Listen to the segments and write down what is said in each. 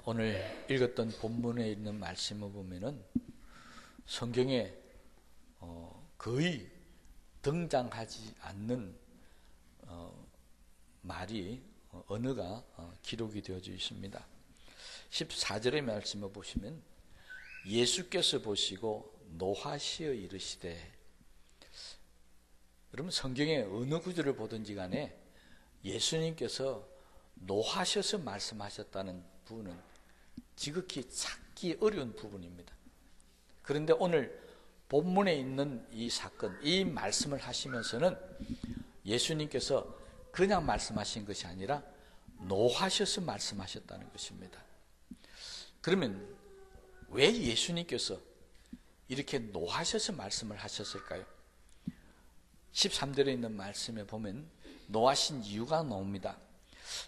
오늘 읽었던 본문에 있는 말씀을 보면은 성경에 거의 등장하지 않는 말이 언어가 기록이 되어져 있습니다. 14절의 말씀을 보시면 예수께서 보시고 노하시어 이르시되, 여러분 성경의 어느 구절을 보든지 간에 예수님께서 노하셔서 말씀하셨다는 부분은 지극히 찾기 어려운 부분입니다. 그런데 오늘 본문에 있는 이 사건, 이 말씀을 하시면서는 예수님께서 그냥 말씀하신 것이 아니라 노하셔서 말씀하셨다는 것입니다. 그러면 왜 예수님께서 이렇게 노하셔서 말씀을 하셨을까요? 13절에 있는 말씀에 보면 노하신 이유가 나옵니다.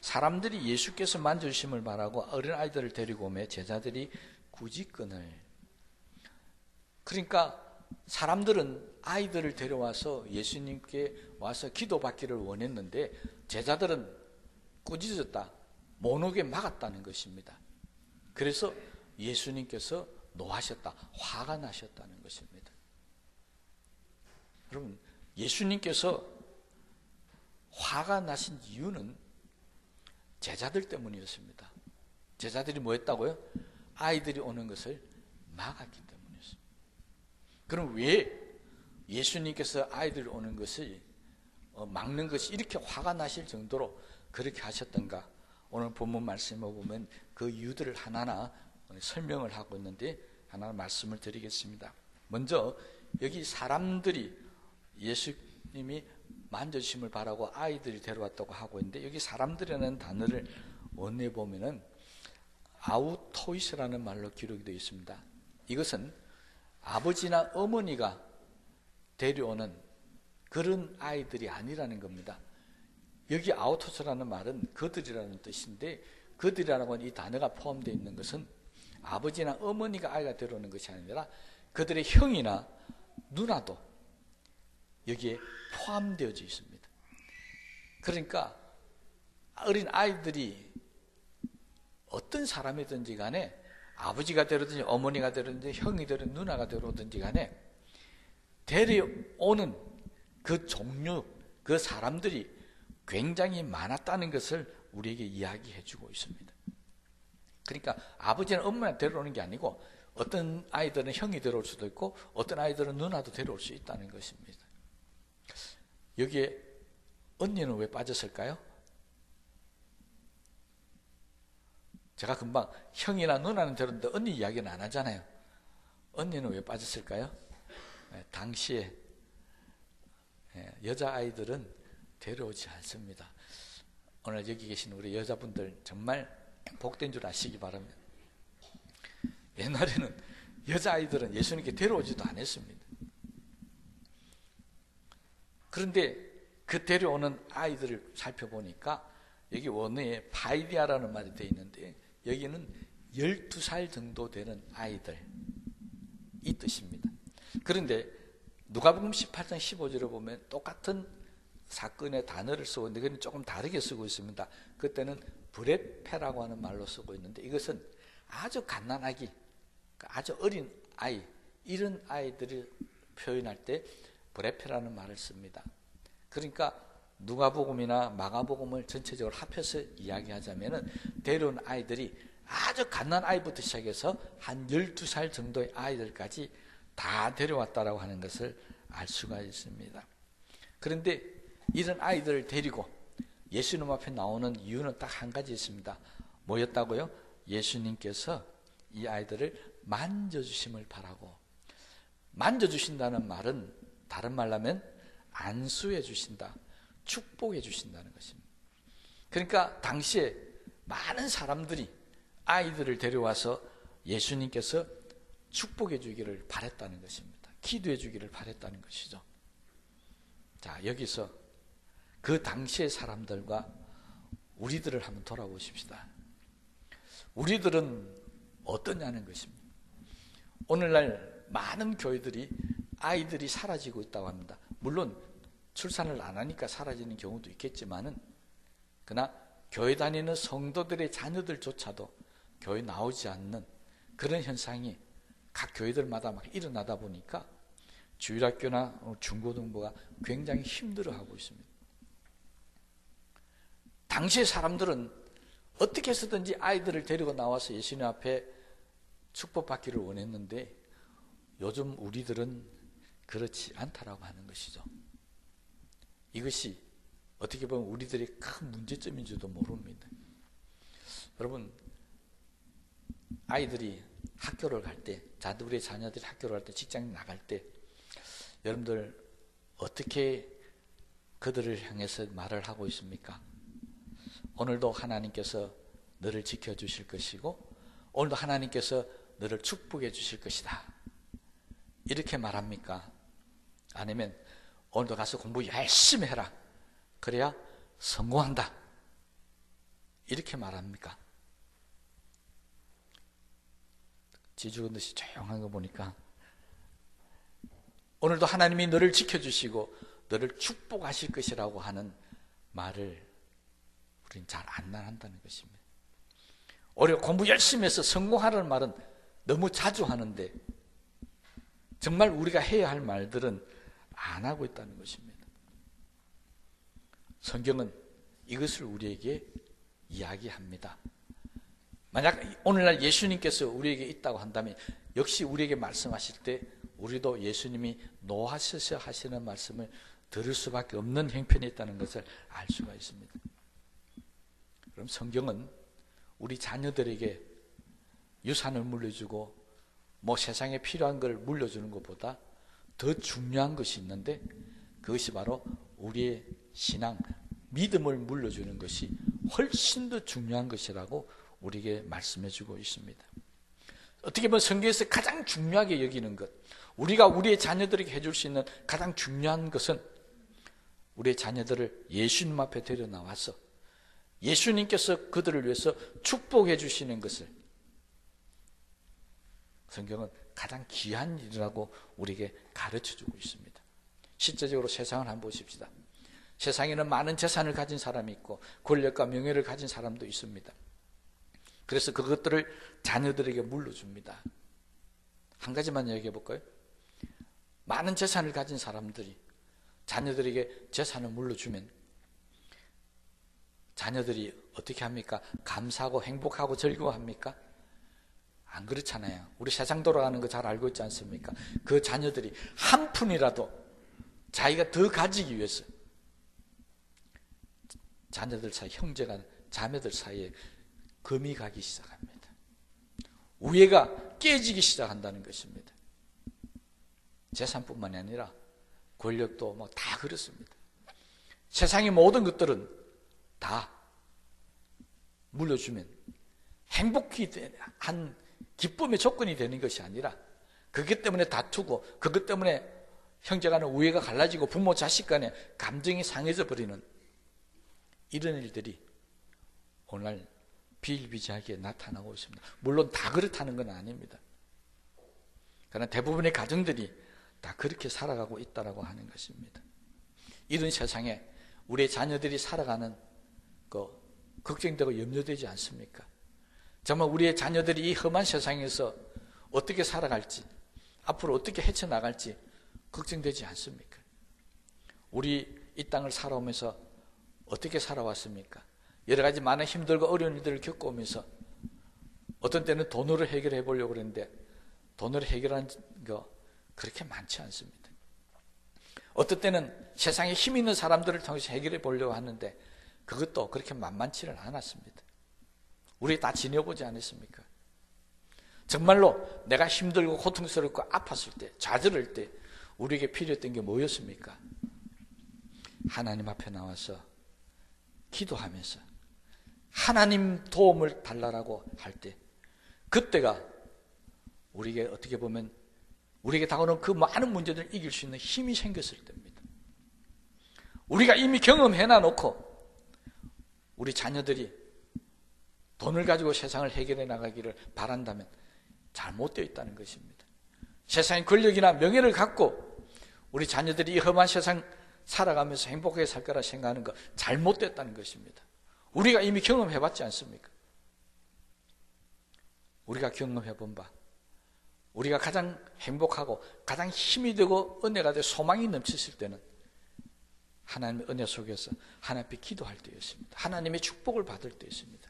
사람들이 예수께서 만져주심을 바라고 어린아이들을 데리고 오매 제자들이 구직근을, 그러니까 사람들은 아이들을 데려와서 예수님께 와서 기도받기를 원했는데 제자들은 꾸짖었다, 못 오게 막았다는 것입니다. 그래서 예수님께서 노하셨다, 화가 나셨다는 것입니다. 여러분, 예수님께서 화가 나신 이유는 제자들 때문이었습니다. 제자들이 뭐 했다고요? 아이들이 오는 것을 막았기 때문이었습니다. 그럼 왜 예수님께서 아이들이 오는 것을 막는 것이 이렇게 화가 나실 정도로 그렇게 하셨던가? 오늘 본문 말씀을 보면 그 이유들을 하나하나 설명을 하고 있는데 하나 말씀을 드리겠습니다. 먼저 여기 사람들이 예수님이 만져주심을 바라고 아이들이 데려왔다고 하고 있는데, 여기 사람들이라는 단어를 원문에 보면은 아우토이스라는 말로 기록이 되어 있습니다. 이것은 아버지나 어머니가 데려오는 그런 아이들이 아니라는 겁니다. 여기 아우토스라는 말은 그들이라는 뜻인데, 그들이라는 건 이 단어가 포함되어 있는 것은 아버지나 어머니가 아이가 데려오는 것이 아니라 그들의 형이나 누나도 여기에 포함되어져 있습니다. 그러니까 어린 아이들이 어떤 사람이든지 간에 아버지가 데려오든지 어머니가 데려오든지 형이 데려오든지 누나가 데려오든지 간에 데려오는 그 종류, 그 사람들이 굉장히 많았다는 것을 우리에게 이야기해 주고 있습니다. 그러니까 아버지는 엄마가 데려오는 게 아니고 어떤 아이들은 형이 데려올 수도 있고 어떤 아이들은 누나도 데려올 수 있다는 것입니다. 여기에 언니는 왜 빠졌을까요? 제가 금방 형이나 누나는 데려오는데 언니 이야기는 안 하잖아요. 언니는 왜 빠졌을까요? 당시에 여자아이들은 데려오지 않습니다. 오늘 여기 계신 우리 여자분들 정말 복된 줄 아시기 바랍니다. 옛날에는 여자아이들은 예수님께 데려오지도 않았습니다. 그런데 그 데려오는 아이들을 살펴보니까 여기 원어에 파이디아라는 말이 되어 있는데 여기는 12살 정도 되는 아이들, 이 뜻입니다. 그런데 누가복음 18장 15절을 보면 똑같은 사건의 단어를 쓰고 있는데 그건 조금 다르게 쓰고 있습니다. 그때는 브레페라고 하는 말로 쓰고 있는데 이것은 아주 갓난아기, 아주 어린 아이, 이런 아이들을 표현할 때 브레페라는 말을 씁니다. 그러니까 누가복음이나 마가복음을 전체적으로 합해서 이야기하자면은 데려온 아이들이 아주 갓난 아이부터 시작해서 한 12살 정도의 아이들까지 다 데려왔다라고 하는 것을 알 수가 있습니다. 그런데 이런 아이들을 데리고 예수님 앞에 나오는 이유는 딱 한 가지 있습니다. 뭐였다고요? 예수님께서 이 아이들을 만져주심을 바라고, 만져주신다는 말은 다른 말로 하면 안수해 주신다, 축복해 주신다는 것입니다. 그러니까 당시에 많은 사람들이 아이들을 데려와서 예수님께서 축복해 주기를 바랬다는 것입니다. 기도해 주기를 바랬다는 것이죠. 자, 여기서 그 당시의 사람들과 우리들을 한번 돌아보십시다. 우리들은 어떠냐는 것입니다. 오늘날 많은 교회들이 아이들이 사라지고 있다고 합니다. 물론 출산을 안 하니까 사라지는 경우도 있겠지만은, 그러나 교회 다니는 성도들의 자녀들조차도 교회 나오지 않는 그런 현상이 각 교회들마다 막 일어나다 보니까 주일학교나 중고등부가 굉장히 힘들어하고 있습니다. 당시의 사람들은 어떻게 해서든지 아이들을 데리고 나와서 예수님 앞에 축복받기를 원했는데 요즘 우리들은 그렇지 않다라고 하는 것이죠. 이것이 어떻게 보면 우리들의 큰 문제점인지도 모릅니다. 여러분, 아이들이 학교를 갈 때, 우리의 자녀들이 학교를 갈 때, 직장 나갈 때 여러분들 어떻게 그들을 향해서 말을 하고 있습니까? 오늘도 하나님께서 너를 지켜주실 것이고 오늘도 하나님께서 너를 축복해 주실 것이다, 이렇게 말합니까? 아니면 오늘도 가서 공부 열심히 해라, 그래야 성공한다, 이렇게 말합니까? 지죽은 듯이 조용한 거 보니까 오늘도 하나님이 너를 지켜주시고 너를 축복하실 것이라고 하는 말을 우리는 잘 안 한다는 것입니다. 오히려 공부 열심히 해서 성공하라는 말은 너무 자주 하는데 정말 우리가 해야 할 말들은 안 하고 있다는 것입니다. 성경은 이것을 우리에게 이야기합니다. 만약 오늘날 예수님께서 우리에게 있다고 한다면 역시 우리에게 말씀하실 때 우리도 예수님이 노하셔서 하시는 말씀을 들을 수밖에 없는 형편이 있다는 것을 알 수가 있습니다. 그럼 성경은 우리 자녀들에게 유산을 물려주고 뭐 세상에 필요한 걸 물려주는 것보다 더 중요한 것이 있는데 그것이 바로 우리의 신앙, 믿음을 물려주는 것이 훨씬 더 중요한 것이라고 우리에게 말씀해 주고 있습니다. 어떻게 보면 성경에서 가장 중요하게 여기는 것, 우리가 우리의 자녀들에게 해줄 수 있는 가장 중요한 것은 우리의 자녀들을 예수님 앞에 데려나와서 예수님께서 그들을 위해서 축복해 주시는 것을 성경은 가장 귀한 일이라고 우리에게 가르쳐 주고 있습니다. 실제적으로 세상을 한번 보십시다. 세상에는 많은 재산을 가진 사람이 있고 권력과 명예를 가진 사람도 있습니다. 그래서 그것들을 자녀들에게 물려줍니다. 한 가지만 얘기해 볼까요? 많은 재산을 가진 사람들이 자녀들에게 재산을 물려주면 자녀들이 어떻게 합니까? 감사하고 행복하고 즐거워합니까? 안 그렇잖아요. 우리 세상 돌아가는 거 잘 알고 있지 않습니까? 그 자녀들이 한 푼이라도 자기가 더 가지기 위해서 자녀들 사이, 형제가 자매들 사이에 금이 가기 시작합니다. 우애가 깨지기 시작한다는 것입니다. 재산뿐만이 아니라 권력도 뭐 다 그렇습니다. 세상의 모든 것들은 다 물려주면 행복히 한 기쁨의 조건이 되는 것이 아니라 그것 때문에 다투고 그것 때문에 형제 간의 우애가 갈라지고 부모 자식 간의 감정이 상해져 버리는 이런 일들이 오늘 비일비재하게 나타나고 있습니다. 물론 다 그렇다는 건 아닙니다. 그러나 대부분의 가정들이 다 그렇게 살아가고 있다고 하는 것입니다. 이런 세상에 우리의 자녀들이 살아가는 거 걱정되고 염려되지 않습니까? 정말 우리의 자녀들이 이 험한 세상에서 어떻게 살아갈지, 앞으로 어떻게 헤쳐나갈지 걱정되지 않습니까? 우리 이 땅을 살아오면서 어떻게 살아왔습니까? 여러 가지 많은 힘들고 어려운 일들을 겪어오면서 어떤 때는 돈으로 해결해 보려고 그랬는데 돈으로 해결한 거 그렇게 많지 않습니다. 어떤 때는 세상에 힘 있는 사람들을 통해서 해결해 보려고 하는데 그것도 그렇게 만만치는 않았습니다. 우리 다 지내보지 않았습니까? 정말로 내가 힘들고 고통스럽고 아팠을 때, 좌절할 때 우리에게 필요했던 게 뭐였습니까? 하나님 앞에 나와서 기도하면서 하나님 도움을 달라고 할 때 그때가 우리에게 어떻게 보면 우리에게 다가오는 그 많은 문제들을 이길 수 있는 힘이 생겼을 때입니다. 우리가 이미 경험해놔 놓고 우리 자녀들이 돈을 가지고 세상을 해결해 나가기를 바란다면 잘못되어 있다는 것입니다. 세상의 권력이나 명예를 갖고 우리 자녀들이 이 험한 세상 살아가면서 행복하게 살 거라 생각하는 거 잘못됐다는 것입니다. 우리가 이미 경험해봤지 않습니까? 우리가 경험해 본 바, 우리가 가장 행복하고 가장 힘이 되고 은혜가 되고 소망이 넘치실 때는 하나님의 은혜 속에서 하나님 앞에 기도할 때였습니다. 하나님의 축복을 받을 때였습니다.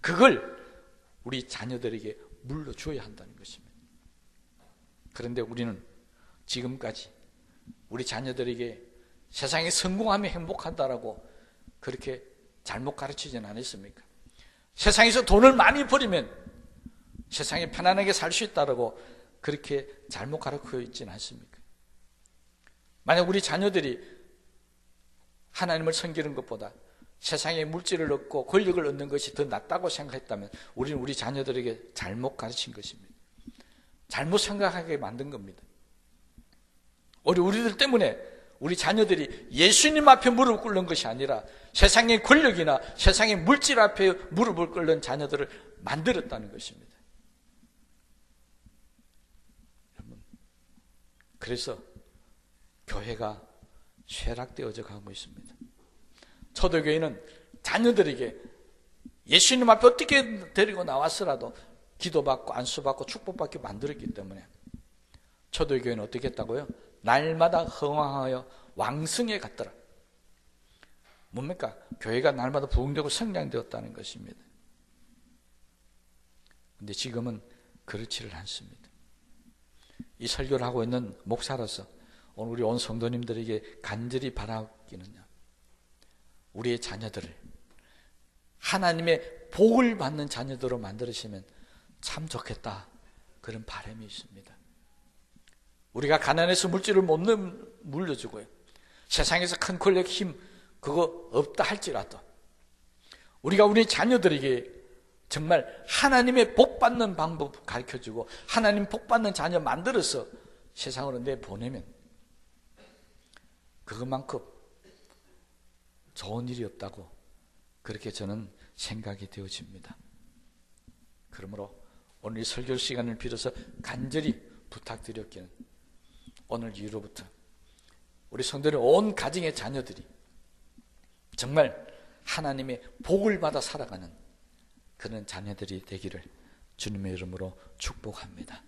그걸 우리 자녀들에게 물려줘야 한다는 것입니다. 그런데 우리는 지금까지 우리 자녀들에게 세상에 성공하면 행복한다라고 그렇게 잘못 가르치지는 않았습니까? 세상에서 돈을 많이 벌이면 세상에 편안하게 살 수 있다라고 그렇게 잘못 가르쳐 있지는 않습니까? 만약 우리 자녀들이 하나님을 섬기는 것보다 세상에 물질을 얻고 권력을 얻는 것이 더 낫다고 생각했다면 우리는 우리 자녀들에게 잘못 가르친 것입니다. 잘못 생각하게 만든 겁니다. 우리들 때문에 우리 자녀들이 예수님 앞에 무릎을 꿇는 것이 아니라 세상의 권력이나 세상의 물질 앞에 무릎을 꿇는 자녀들을 만들었다는 것입니다. 여러분, 그래서 교회가 쇠락되어져 가고 있습니다. 초대교회는 자녀들에게 예수님 앞에 어떻게 데리고 나왔으라도 기도받고 안수받고 축복받게 만들었기 때문에 초대교회는 어떻게 했다고요? 날마다 흥황하여 왕성해 갔더라. 뭡니까? 교회가 날마다 부흥되고 성장되었다는 것입니다. 그런데 지금은 그렇지를 않습니다. 이 설교를 하고 있는 목사로서 오늘 우리 온 성도님들에게 간절히 바라기는요, 우리의 자녀들을 하나님의 복을 받는 자녀들로 만들으시면 참 좋겠다, 그런 바람이 있습니다. 우리가 가난해서 물질을 못 물려주고요, 세상에서 큰 권력 힘 그거 없다 할지라도 우리가 우리 자녀들에게 정말 하나님의 복 받는 방법 가르쳐주고 하나님 복 받는 자녀 만들어서 세상으로 내보내면 그것만큼 좋은 일이 없다고 그렇게 저는 생각이 되어집니다. 그러므로 오늘 이 설교 시간을 빌어서 간절히 부탁드렸기는 오늘 이후로부터 우리 성도들 온 가정의 자녀들이 정말 하나님의 복을 받아 살아가는 그런 자녀들이 되기를 주님의 이름으로 축복합니다.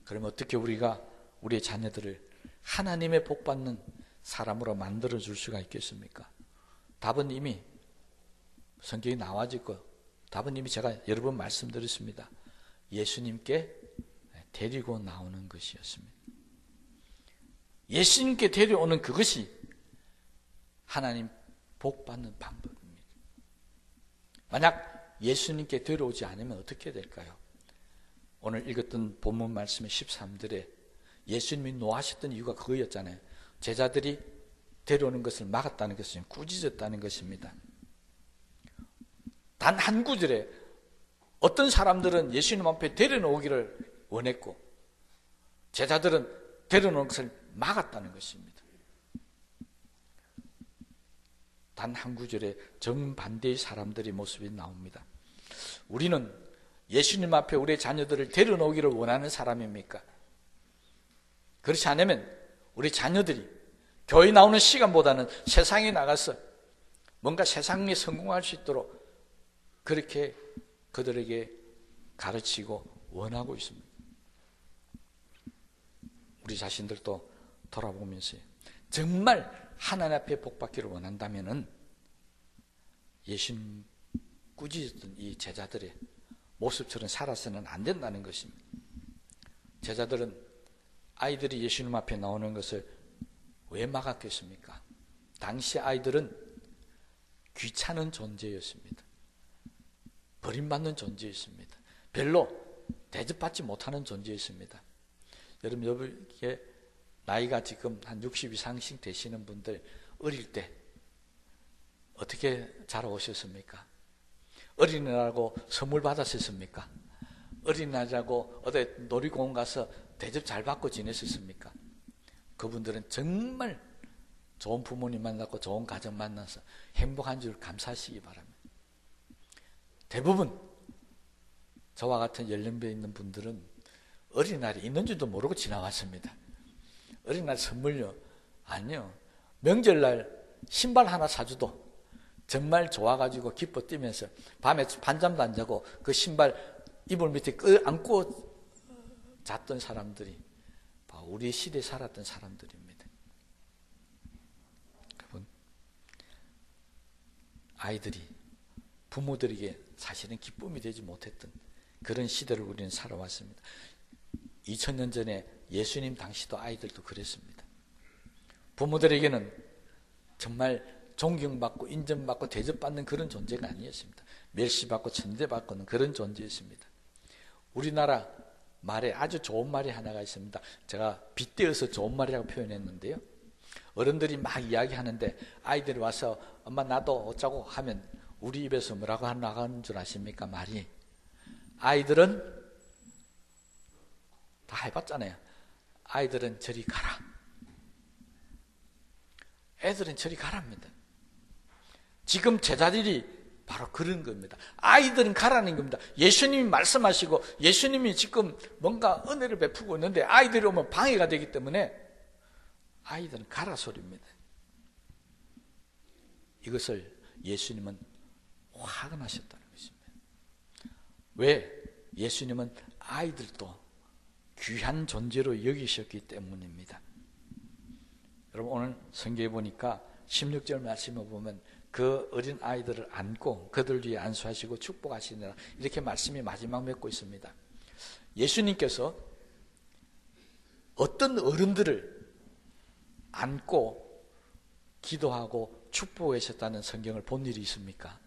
그럼 어떻게 우리가 우리의 자녀들을 하나님의 복 받는 사람으로 만들어 줄 수가 있겠습니까? 답은 이미 성경에 나와있고 답은 이미 제가 여러 번 말씀드렸습니다. 예수님께 데리고 나오는 것이었습니다. 예수님께 데려오는 그것이 하나님 복 받는 방법입니다. 만약 예수님께 데려오지 않으면 어떻게 될까요? 오늘 읽었던 본문 말씀의 13절에 예수님이 노하셨던 이유가 그거였잖아요. 제자들이 데려오는 것을 막았다는 것은 꾸짖었다는 것입니다. 단 한 구절에 어떤 사람들은 예수님 앞에 데려오기를 원했고 제자들은 데려오는 것을 막았다는 것입니다. 단 한 구절에 정반대의 사람들의 모습이 나옵니다. 우리는 예수님 앞에 우리의 자녀들을 데려오기를 원하는 사람입니까? 그렇지 않으면 우리 자녀들이 교회 나오는 시간보다는 세상에 나가서 뭔가 세상에 성공할 수 있도록 그렇게 그들에게 가르치고 원하고 있습니다. 우리 자신들도 돌아보면서 정말 하나님 앞에 복받기를 원한다면은 예수님 꾸짖었던 이 제자들의 모습처럼 살아서는 안 된다는 것입니다. 제자들은 아이들이 예수님 앞에 나오는 것을 왜 막았겠습니까? 당시 아이들은 귀찮은 존재였습니다. 버림받는 존재였습니다. 별로 대접받지 못하는 존재였습니다. 여러분, 여기에 나이가 지금 한 60 이상씩 되시는 분들 어릴 때 어떻게 자라오셨습니까? 어린이라고 선물 받았었습니까? 어린이라고 어디 놀이공원 가서 대접 잘 받고 지냈었습니까? 그분들은 정말 좋은 부모님 만나고 좋은 가정 만나서 행복한 줄 감사하시기 바랍니다. 대부분 저와 같은 연령대에 있는 분들은 어린이날이 있는 줄도 모르고 지나왔습니다. 어린이날 선물요? 아니요. 명절날 신발 하나 사줘도 정말 좋아가지고 기뻐 뛰면서 밤에 반잠도 안 자고 그 신발 이불 밑에 안고 잤던 사람들이 우리 시대에 살았던 사람들입니다. 여러분, 아이들이 부모들에게 사실은 기쁨이 되지 못했던 그런 시대를 우리는 살아왔습니다. 2000년 전에 예수님 당시도 아이들도 그랬습니다. 부모들에게는 정말 존경받고 인정받고 대접받는 그런 존재가 아니었습니다. 멸시받고 천대받고는 그런 존재였습니다. 우리나라 말에 아주 좋은 말이 하나가 있습니다. 제가 빗대어서 좋은 말이라고 표현했는데요. 어른들이 막 이야기하는데 아이들이 와서 엄마 나도 어쩌고 하면 우리 입에서 뭐라고 나가는 줄 아십니까? 말이 아이들은 다 해봤잖아요. 아이들은 저리 가라. 애들은 저리 가랍니다. 지금 제자들이 바로 그런 겁니다. 아이들은 가라는 겁니다. 예수님이 말씀하시고 예수님이 지금 뭔가 은혜를 베푸고 있는데 아이들이 오면 방해가 되기 때문에 아이들은 가라 소리입니다. 이것을 예수님은 화가 나셨다는 것입니다. 왜? 예수님은 아이들도 귀한 존재로 여기셨기 때문입니다. 여러분, 오늘 성경에 보니까 16절 말씀을 보면 그 어린 아이들을 안고 그들 위에 안수하시고 축복하시느라 이렇게 말씀이 마지막 맺고 있습니다. 예수님께서 어떤 어른들을 안고 기도하고 축복하셨다는 성경을 본 일이 있습니까?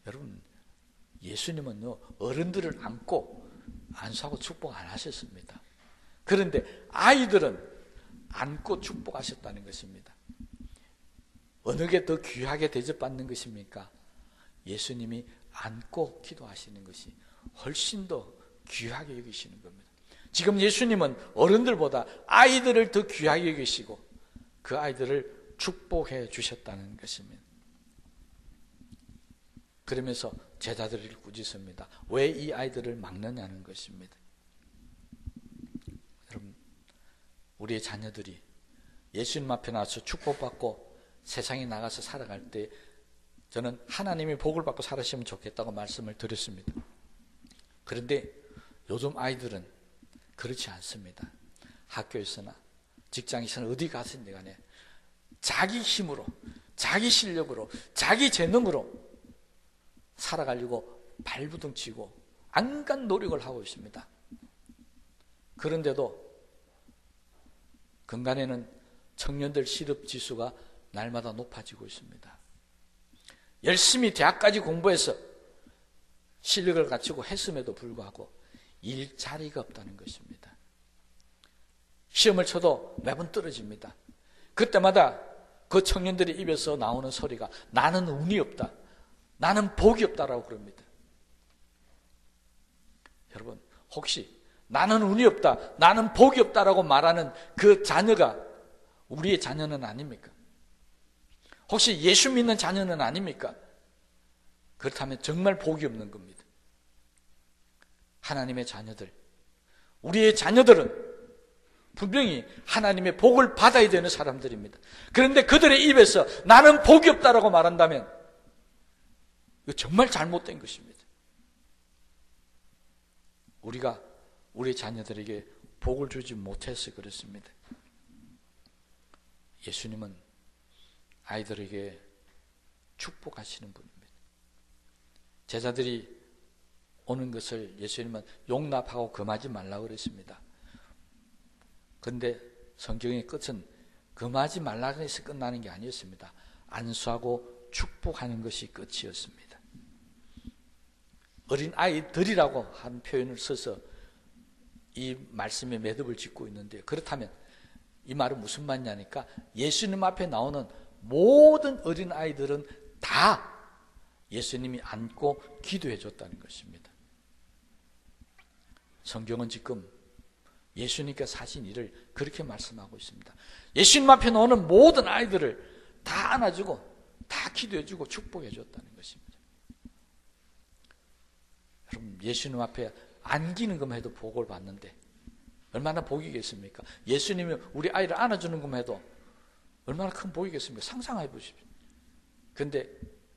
여러분, 예수님은요 어른들을 안고 안수하고 축복 안 하셨습니다. 그런데 아이들은 안고 축복하셨다는 것입니다. 어느 게 더 귀하게 대접받는 것입니까? 예수님이 안고 기도하시는 것이 훨씬 더 귀하게 여기시는 겁니다. 지금 예수님은 어른들보다 아이들을 더 귀하게 여기시고 그 아이들을 축복해 주셨다는 것입니다. 그러면서 제자들을 꾸짖습니다. 왜 이 아이들을 막느냐는 것입니다. 여러분, 우리의 자녀들이 예수님 앞에 나와서 축복받고 세상에 나가서 살아갈 때 저는 하나님이 복을 받고 살았으면 좋겠다고 말씀을 드렸습니다. 그런데 요즘 아이들은 그렇지 않습니다. 학교에서나 직장에서나 어디 가서든 간에 자기 힘으로, 자기 실력으로, 자기 재능으로 살아가려고 발부둥치고 안간 노력을 하고 있습니다. 그런데도 근간에는 청년들 실업 지수가 날마다 높아지고 있습니다. 열심히 대학까지 공부해서 실력을 갖추고 했음에도 불구하고 일자리가 없다는 것입니다. 시험을 쳐도 매번 떨어집니다. 그때마다 그 청년들의 입에서 나오는 소리가 나는 운이 없다, 나는 복이 없다라고 그럽니다. 여러분, 혹시 나는 운이 없다, 나는 복이 없다라고 말하는 그 자녀가 우리의 자녀는 아닙니까? 혹시 예수 믿는 자녀는 아닙니까? 그렇다면 정말 복이 없는 겁니다. 하나님의 자녀들, 우리의 자녀들은 분명히 하나님의 복을 받아야 되는 사람들입니다. 그런데 그들의 입에서 나는 복이 없다라고 말한다면 이거 정말 잘못된 것입니다. 우리가 우리 자녀들에게 복을 주지 못해서 그렇습니다. 예수님은 아이들에게 축복하시는 분입니다. 제자들이 오는 것을 예수님은 용납하고 금하지 말라고 그랬습니다. 그런데 성경의 끝은 금하지 말라고 해서 끝나는 게 아니었습니다. 안수하고 축복하는 것이 끝이었습니다. 어린 아이들이라고 한 표현을 써서 이 말씀에 매듭을 짓고 있는데, 그렇다면 이 말은 무슨 말이냐니까 예수님 앞에 나오는 모든 어린 아이들은 다 예수님이 안고 기도해 줬다는 것입니다. 성경은 지금 예수님께서 하신 일을 그렇게 말씀하고 있습니다. 예수님 앞에 나오는 모든 아이들을 다 안아주고 다 기도해 주고 축복해 줬다는 것입니다. 여러분, 예수님 앞에 안기는 것만 해도 복을 받는데 얼마나 복이겠습니까? 예수님이 우리 아이를 안아주는 것만 해도 얼마나 큰 복이겠습니까? 상상해 보십시오. 그런데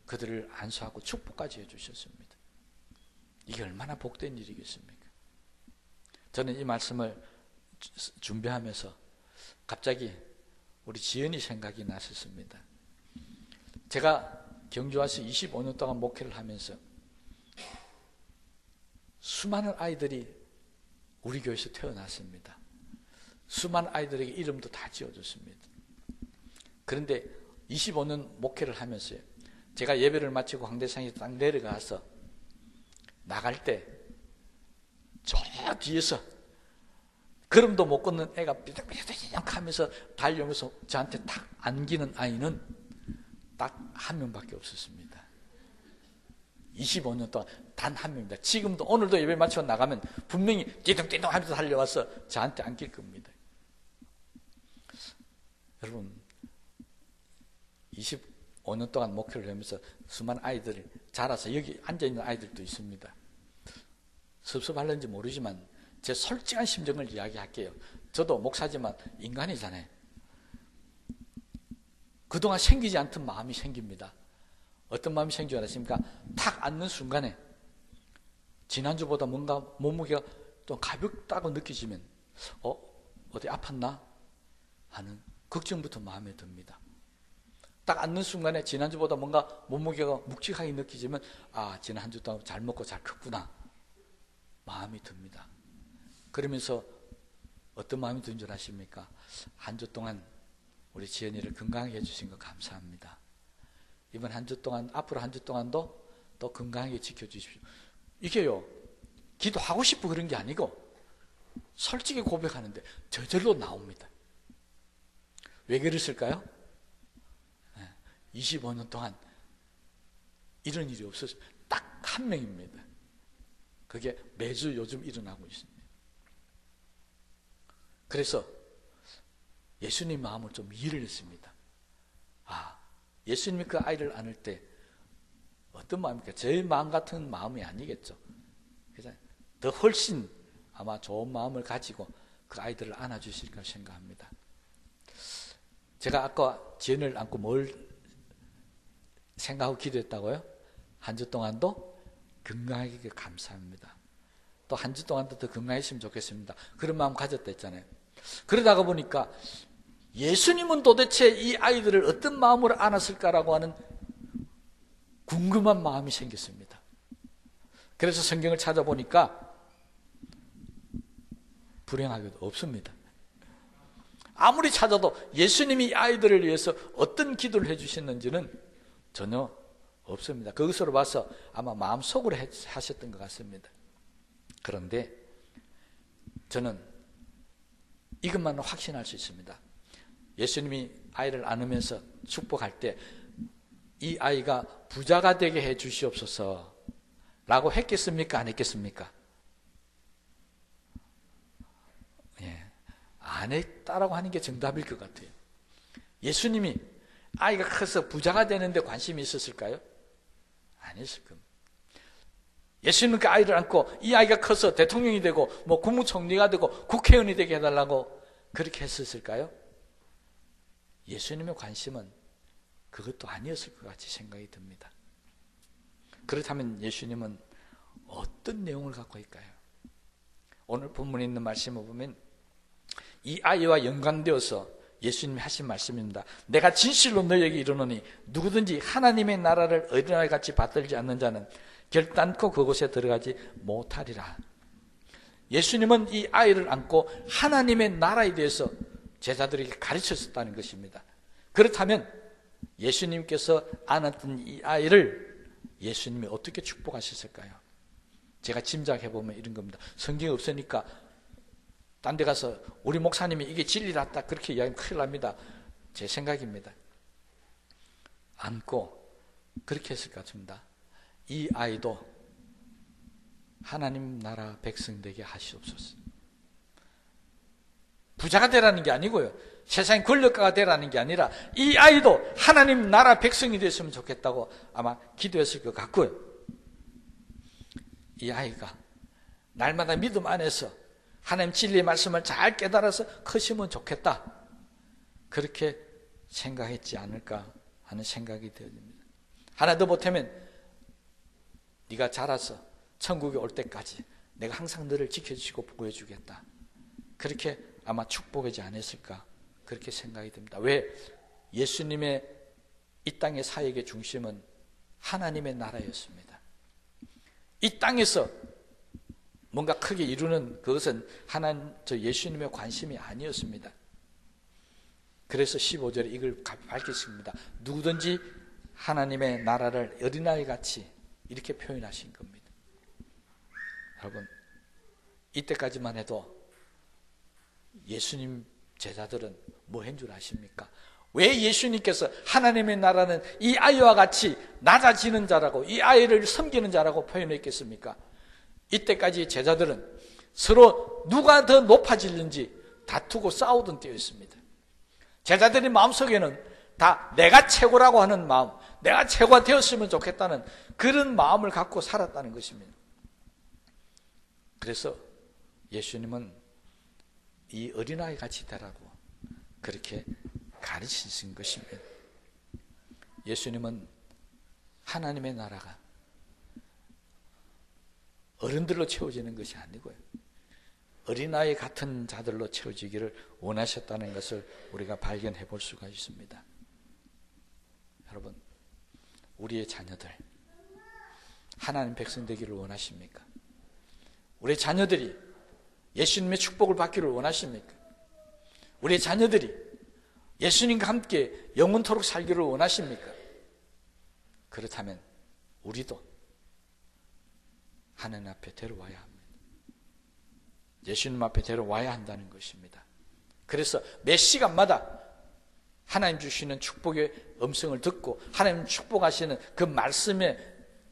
그들을 안수하고 축복까지 해주셨습니다. 이게 얼마나 복된 일이겠습니까? 저는 이 말씀을 준비하면서 갑자기 우리 지연이 생각이 났었습니다. 제가 경주 와서 25년 동안 목회를 하면서 수많은 아이들이 우리 교회에서 태어났습니다. 수많은 아이들에게 이름도 다 지어줬습니다. 그런데 25년 목회를 하면서요, 제가 예배를 마치고 황대상에 딱 내려가서 나갈 때 저 뒤에서 걸음도 못 걷는 애가 삐득삐득 하면서 달려오면서 저한테 탁 안기는 아이는 딱 한 명밖에 없었습니다. 25년 동안 단 한 명입니다. 지금도 오늘도 예배 마치고 나가면 분명히 띠둥띠둥 하면서 달려와서 저한테 안길 겁니다. 여러분, 25년 동안 목회를 하면서 수많은 아이들이 자라서 여기 앉아있는 아이들도 있습니다. 섭섭할는지 모르지만 제 솔직한 심정을 이야기할게요. 저도 목사지만 인간이잖아요. 그동안 생기지 않던 마음이 생깁니다. 어떤 마음이 생긴 줄 아십니까? 탁 앉는 순간에 지난주보다 뭔가 몸무게가 또 가볍다고 느껴지면 어디 아팠나? 하는 걱정부터 마음에 듭니다. 딱 앉는 순간에 지난주보다 뭔가 몸무게가 묵직하게 느껴지면 지난 한 주 동안 잘 먹고 잘 컸구나 마음이 듭니다. 그러면서 어떤 마음이 드는 줄 아십니까? 한 주 동안 우리 지연이를 건강하게 해주신 거 감사합니다. 이번 한 주 동안, 앞으로 한 주 동안도 또 건강하게 지켜주십시오. 이게요, 기도하고 싶고 그런 게 아니고 솔직히 고백하는데 저절로 나옵니다. 왜 그랬을까요? 25년 동안 이런 일이 없었어요. 딱 한 명입니다. 그게 매주 요즘 일어나고 있습니다. 그래서 예수님 마음을 좀 이해를 했습니다. 예수님이 그 아이를 안을 때 어떤 마음입니까? 제 마음 같은 마음이 아니겠죠. 그래서 더 훨씬 아마 좋은 마음을 가지고 그 아이들을 안아주실까 생각합니다. 제가 아까 지연을 안고 뭘 생각하고 기도했다고요? 한 주 동안도 건강하게 감사합니다. 또 한 주 동안도 더 건강했으면 좋겠습니다. 그런 마음 가졌다 했잖아요. 그러다가 보니까 예수님은 도대체 이 아이들을 어떤 마음으로 안았을까라고 하는 궁금한 마음이 생겼습니다. 그래서 성경을 찾아보니까 불행하게도 없습니다. 아무리 찾아도 예수님이 이 아이들을 위해서 어떤 기도를 해주셨는지는 전혀 없습니다. 그것으로 봐서 아마 마음속으로 하셨던 것 같습니다. 그런데 저는 이것만은 확신할 수 있습니다. 예수님이 아이를 안으면서 축복할 때 이 아이가 부자가 되게 해 주시옵소서 라고 했겠습니까? 안 했겠습니까? 안 했다라고 하는 게 정답일 것 같아요. 예수님이 아이가 커서 부자가 되는데 관심이 있었을까요? 아니었을 겁니다. 예수님은 그 아이를 안고 이 아이가 커서 대통령이 되고 국무총리가 되고 국회의원이 되게 해달라고 그렇게 했었을까요? 예수님의 관심은 그것도 아니었을 것 같이 생각이 듭니다. 그렇다면 예수님은 어떤 내용을 갖고 있을까요? 오늘 본문에 있는 말씀을 보면 이 아이와 연관되어서 예수님이 하신 말씀입니다. 내가 진실로 너희에게 이르노니 누구든지 하나님의 나라를 어린아이 같이 받들지 않는 자는 결단코 그곳에 들어가지 못하리라. 예수님은 이 아이를 안고 하나님의 나라에 대해서 제자들에게 가르쳤었다는 것입니다. 그렇다면 예수님께서 안았던 이 아이를 예수님이 어떻게 축복하셨을까요? 제가 짐작해보면 이런 겁니다. 성경이 없으니까 딴 데 가서 우리 목사님이 이게 진리다 그렇게 이야기하면 큰일 납니다. 제 생각입니다. 안고 그렇게 했을 것 같습니다. 이 아이도 하나님 나라 백성 되게 하시옵소서. 부자가 되라는 게 아니고요, 세상 권력가가 되라는 게 아니라 이 아이도 하나님 나라 백성이 됐으면 좋겠다고 아마 기도했을 것 같고요, 이 아이가 날마다 믿음 안에서 하나님 진리의 말씀을 잘 깨달아서 크시면 좋겠다, 그렇게 생각했지 않을까 하는 생각이 되어집니다. 하나 더 보태면 네가 자라서 천국에 올 때까지 내가 항상 너를 지켜주시고 보호해주겠다. 그렇게 아마 축복하지 않았을까 그렇게 생각이 듭니다. 왜? 예수님의 이 땅의 사역의 중심은 하나님의 나라였습니다. 이 땅에서 뭔가 크게 이루는 그것은 예수님의 관심이 아니었습니다. 그래서 15절에 이걸 밝히십니다. 누구든지 하나님의 나라를 어린아이 같이 이렇게 표현하신 겁니다. 여러분, 이때까지만 해도 예수님 제자들은 뭐 한 줄 아십니까? 왜 예수님께서 하나님의 나라는 이 아이와 같이 낮아지는 자라고, 이 아이를 섬기는 자라고 표현했겠습니까? 이때까지 제자들은 서로 누가 더 높아지는지 다투고 싸우던 때였습니다. 제자들의 마음속에는 다 내가 최고라고 하는 마음, 내가 최고가 되었으면 좋겠다는 그런 마음을 갖고 살았다는 것입니다. 그래서 예수님은 이 어린아이 같이 되라고 그렇게 가르치신 것입니다. 예수님은 하나님의 나라가 어른들로 채워지는 것이 아니고요, 어린아이 같은 자들로 채워지기를 원하셨다는 것을 우리가 발견해 볼 수가 있습니다. 여러분, 우리의 자녀들 하나님 백성 되기를 원하십니까? 우리 자녀들이 예수님의 축복을 받기를 원하십니까? 우리 자녀들이 예수님과 함께 영원토록 살기를 원하십니까? 그렇다면 우리도 하나님 앞에 데려와야 합니다. 예수님 앞에 데려와야 한다는 것입니다. 그래서 매 시간마다 하나님 주시는 축복의 음성을 듣고 하나님 축복하시는 그 말씀의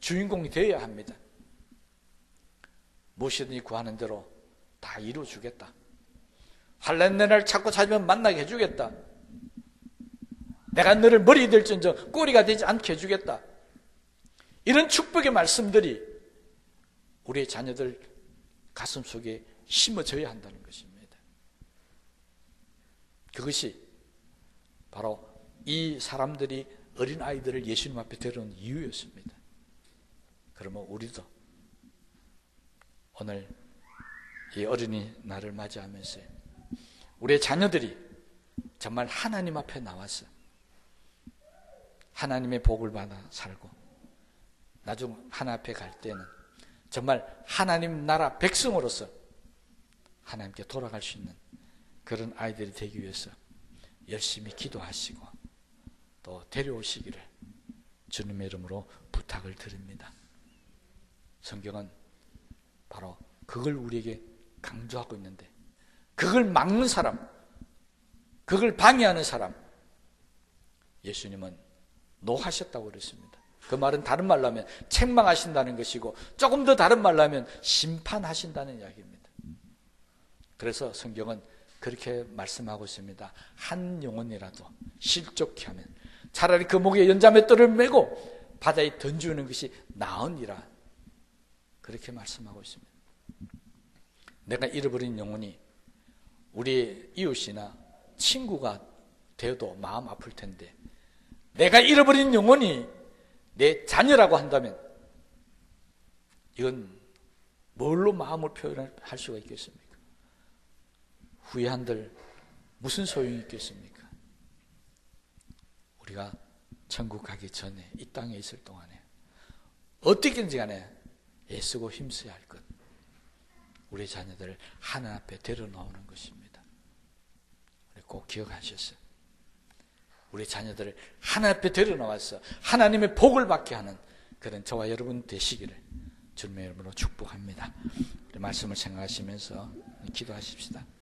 주인공이 되어야 합니다. 무엇이든지 구하는 대로 다 이루어주겠다. 환난 날 찾고 찾으면 만나게 해주겠다. 내가 너를 머리 될지언정 꼬리가 되지 않게 해주겠다. 이런 축복의 말씀들이 우리의 자녀들 가슴 속에 심어져야 한다는 것입니다. 그것이 바로 이 사람들이 어린아이들을 예수님 앞에 데려온 이유였습니다. 그러면 우리도 오늘 이 어린이날을 맞이하면서 우리의 자녀들이 정말 하나님 앞에 나와서 하나님의 복을 받아 살고 나중 하나님 앞에 갈 때는 정말 하나님 나라 백성으로서 하나님께 돌아갈 수 있는 그런 아이들이 되기 위해서 열심히 기도하시고 또 데려오시기를 주님의 이름으로 부탁을 드립니다. 성경은 바로 그걸 우리에게 강조하고 있는데, 그걸 막는 사람, 그걸 방해하는 사람, 예수님은 노하셨다고 그랬습니다. 그 말은 다른 말로 하면 책망하신다는 것이고, 조금 더 다른 말로 하면 심판하신다는 이야기입니다. 그래서 성경은 그렇게 말씀하고 있습니다. 한 영혼이라도 실족케 하면 차라리 그 목에 연자맷돌을 메고 바다에 던지는 것이 나으니라, 그렇게 말씀하고 있습니다. 내가 잃어버린 영혼이 우리 이웃이나 친구가 되어도 마음 아플 텐데, 내가 잃어버린 영혼이 내 자녀라고 한다면 이건 뭘로 마음을 표현할 수가 있겠습니까? 후회한들 무슨 소용이 있겠습니까? 우리가 천국 가기 전에 이 땅에 있을 동안에 어떻게든지 간에 애쓰고 힘써야 할 것, 우리 자녀들을 하나님 앞에 데려놓는 것입니다. 우리 꼭 기억하셨어요. 우리 자녀들을 하나님 앞에 데려놓아서 하나님의 복을 받게 하는 그런 저와 여러분 되시기를 주님의 이름으로 축복합니다. 우리 말씀을 생각하시면서 기도하십시다.